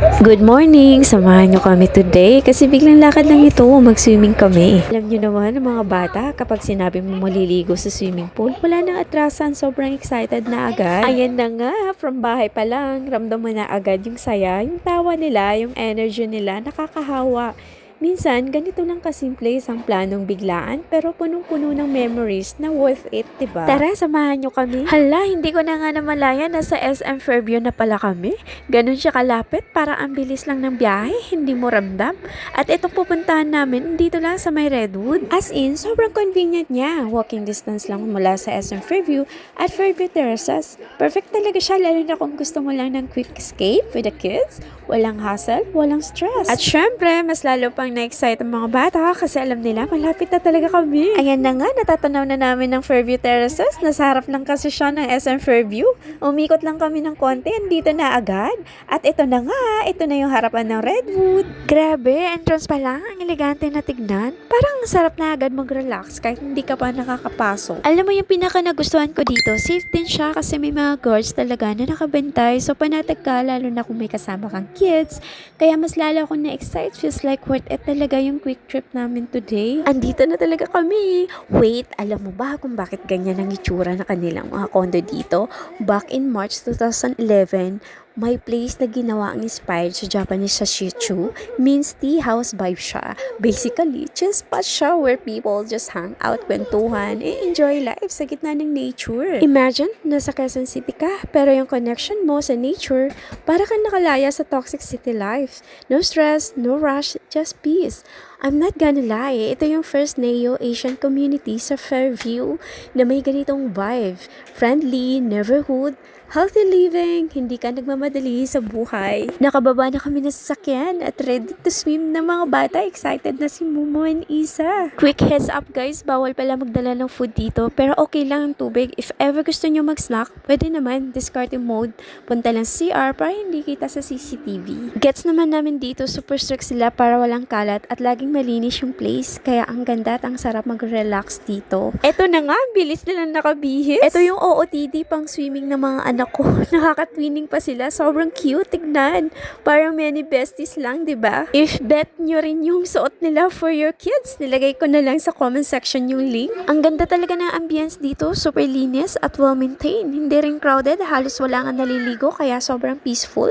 Good morning! Samahan nyo kami today kasi biglang lakad lang ito, mag-swimming kami. Alam nyo naman, mga bata, kapag sinabi mo maliligo sa swimming pool, wala nang atrasan, sobrang excited na agad. Ayan na nga, from bahay pa lang, ramdam mo na agad yung saya, yung tawa nila, yung energy nila, nakakahawa. Minsan, ganito lang kasimple isang planong biglaan pero punong-puno ng memories na worth it, diba? Tara, samahan nyo kami. Hala, hindi ko na nga namalayan na sa SM Fairview na pala kami. Ganun siya kalapit, para ang bilis lang ng biyahe, hindi mo ramdam. At itong pupuntahan namin, dito lang sa may Redwood. As in, sobrang convenient niya. Walking distance lang mula sa SM Fairview at Fairview Terraces. Perfect talaga siya, lalo na kung gusto mo lang ng quick escape with the kids. Walang hassle, walang stress. At syempre, mas lalo pang na-excite ang mga bata kasi alam nila malapit na talaga kami. Ayan na nga, natatanaw na namin ng Fairview Terraces. Nasa harap lang kasi siya ng SM Fairview. Umikot lang kami ng konti, andito na agad. At ito na nga, ito na yung harapan ng Redwood. Grabe, entrance pa lang, ang elegante na tignan. Parang sarap na agad mag-relax kahit hindi ka pa nakakapasok. Alam mo yung pinaka nagustuhan ko dito, safe din siya kasi may mga guards talaga na nakabantay. So panatag ka, lalo na kung may kasama kang kids. Kaya mas lalo akong na-excite. Feels like worth it talaga yung quick trip namin today. Andito na talaga kami. Wait, alam mo ba kung bakit ganyan ang itsura na kanilang mga condo dito? Back in March 2011, may place na ginawa ang inspired sa Japanese sashitsu, means tea house vibe siya. Basically, just spot siya where people just hang out, kwentuhan, and enjoy life sa gitna ng nature. Imagine, nasa Quezon City ka, pero yung connection mo sa nature, para kang nakalaya sa toxic city life. No stress, no rush, just peace. I'm not gonna lie, ito yung first Neo-Asian community sa Fairview na may ganitong vibe. Friendly, neighborhood, healthy living, hindi ka nagmamadali sa buhay. Nakababa na kami ng sasakyan at ready to swim ng mga bata. Excited na si Momo and Isa. Quick heads up guys, bawal pala magdala ng food dito pero okay lang ang tubig. If ever gusto nyo mag-snack, pwede naman, discarding mode. Punta lang CR para hindi kita sa CCTV. Gets naman namin dito, super strict sila para walang kalat at laging malinis yung place. Kaya ang ganda at ang sarap mag-relax dito. Eto na nga, bilis nilang nakabihis. Eto yung OOTD pang swimming ng mga anak ko. Nakaka-twinning pa sila. Sobrang cute. Tignan. Parang many besties lang, di ba? If bet nyo rin yung suot nila for your kids, nilagay ko na lang sa comment section yung link. Ang ganda talaga ng ambience dito. Super linis at well-maintained. Hindi rin crowded. Halos wala nga naliligo kaya sobrang peaceful.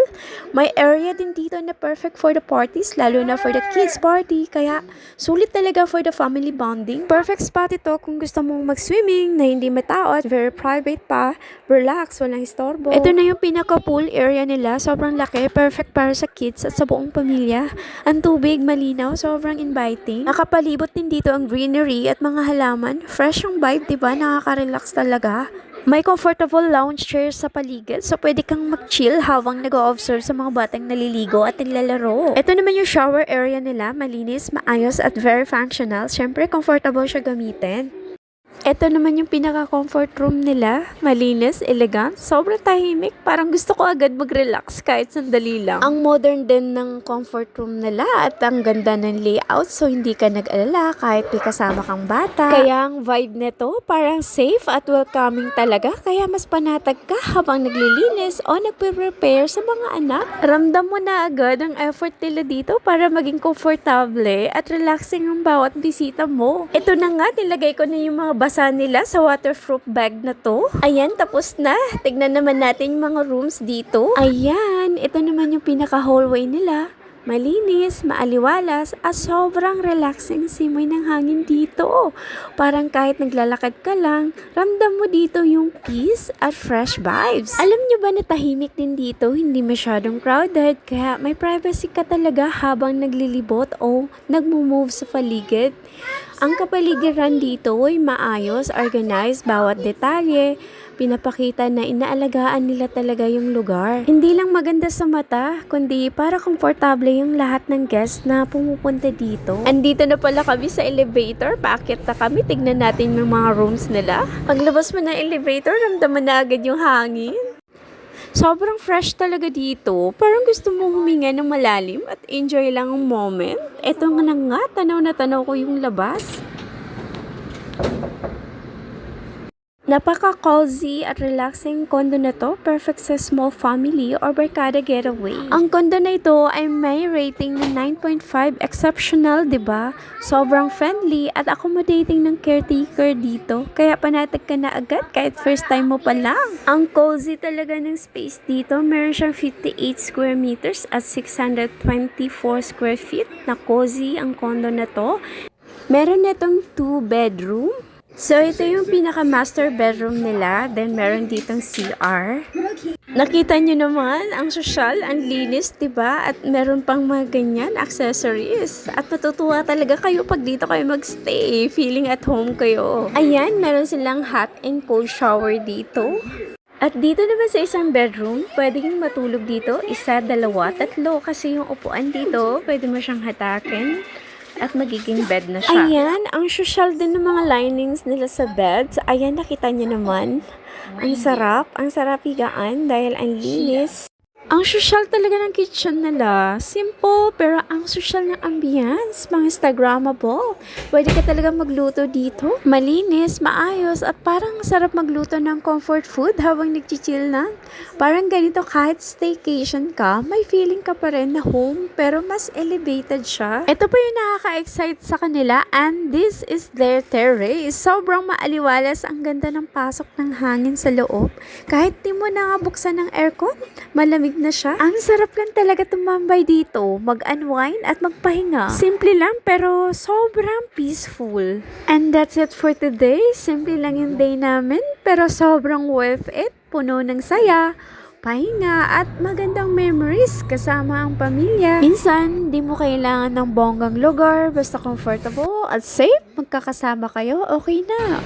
May area din dito na perfect for the parties, lalo na for the kids party. Kaya sulit talaga for the family bonding. Perfect spot ito kung gusto mong mag-swimming na hindi matao at very private pa. Relax, walang istorbo. Ito na yung pinaka-pool area nila. Sobrang laki. Perfect para sa kids at sa buong pamilya. Ang tubig, malinaw. Sobrang inviting. Nakapalibot din dito ang greenery at mga halaman. Fresh yung vibe, diba? Nakaka-relax talaga. May comfortable lounge chairs sa paligid, so pwede kang mag-chill habang nag-o-observe sa mga batang naliligo at naglalaro. Ito naman yung shower area nila, malinis, maayos at very functional. Syempre, comfortable siya gamitin. Ito naman yung pinaka-comfort room nila. Malinis, elegant, sobrang tahimik. Parang gusto ko agad mag-relax kahit sandali lang. Ang modern din ng comfort room nila at ang ganda ng layout so hindi ka nag-alala kahit may kasama kang bata. Kaya ang vibe nito parang safe at welcoming talaga. Kaya mas panatag ka habang naglilinis o nagpe-prepare sa mga anak. Ramdam mo na agad ang effort nila dito para maging komportable at relaxing ang bawat bisita mo. Ito na nga, nilagay ko na yung mga basa nila sa waterproof bag na to. Ayan, tapos na. Tignan naman natin yung mga rooms dito. Ayan, ito naman yung pinaka-hallway nila. Malinis, maaliwalas, at sobrang relaxing simoy ng hangin dito. Parang kahit naglalakad ka lang, ramdam mo dito yung peace at fresh vibes. Alam nyo ba na tahimik din dito, hindi masyadong crowded, kaya may privacy ka talaga habang naglilibot o nagmo-move sa paligid. Ang kapaligiran dito ay maayos, organized, bawat detalye, pinapakita na inaalagaan nila talaga yung lugar. Hindi lang maganda sa mata, kundi para komportable yung lahat ng guests na pumupunta dito. Andito na pala kami sa elevator, paakyat na kami, tignan natin yung mga rooms nila. Paglabas mo ng elevator, ramdaman na agad yung hangin. Sobrang fresh talaga dito. Parang gusto mo huminga ng malalim at enjoy lang ang moment. Eto nga na nga, tanaw na tanaw ko yung labas. Napaka-cozy at relaxing condo na to, perfect sa small family or barkada getaway. Ang condo na ito ay may rating na 9.5, exceptional, 'di ba? Sobrang friendly at accommodating ng caretaker dito, kaya panatag ka na agad kahit first time mo pa lang. Ang cozy talaga ng space dito, meron siyang 58 square meters at 624 square feet na cozy ang condo na to. Meron netong 2 bedroom. So, ito yung pinaka-master bedroom nila. Then, meron ditong CR. Nakita nyo naman, ang sosyal, ang linis, diba? At meron pang mga ganyan, accessories. At matutuwa talaga kayo pag dito kayo magstay. Feeling at home kayo. Ayan, meron silang hot and cold shower dito. At dito naman sa isang bedroom, pwede kang matulog dito. 1, 2, 3 kasi yung upuan dito, pwede mo siyang hatakin. At magiging bed na siya. Ayan, ang social din ng mga linings nila sa beds. Ayan, nakita niyo naman. Ang sarap higaan dahil ang linis. Ang social talaga ng kitchen nila. Simple, pero ang social ng ambience, mga Instagrammable. Pwede ka talaga magluto dito. Malinis, maayos, at parang sarap magluto ng comfort food habang nag-chill na. Parang ganito kahit staycation ka, may feeling ka pa rin na home, pero mas elevated siya. Ito po yung nakaka-excite sa kanila, and this is their terrace. Sobrang maaliwalas, ang ganda ng pasok ng hangin sa loob. Kahit di mo na buksan ng aircon, malamig na siya. Ang sarap lang talaga tumambay dito, mag-unwind at magpahinga. Simple lang pero sobrang peaceful. And that's it for today. Simple lang yung day namin pero sobrang worth it. Puno ng saya, pahinga at magandang memories kasama ang pamilya. Minsan, di mo kailangan ng bonggang lugar, basta comfortable at safe, magkakasama kayo, okay na.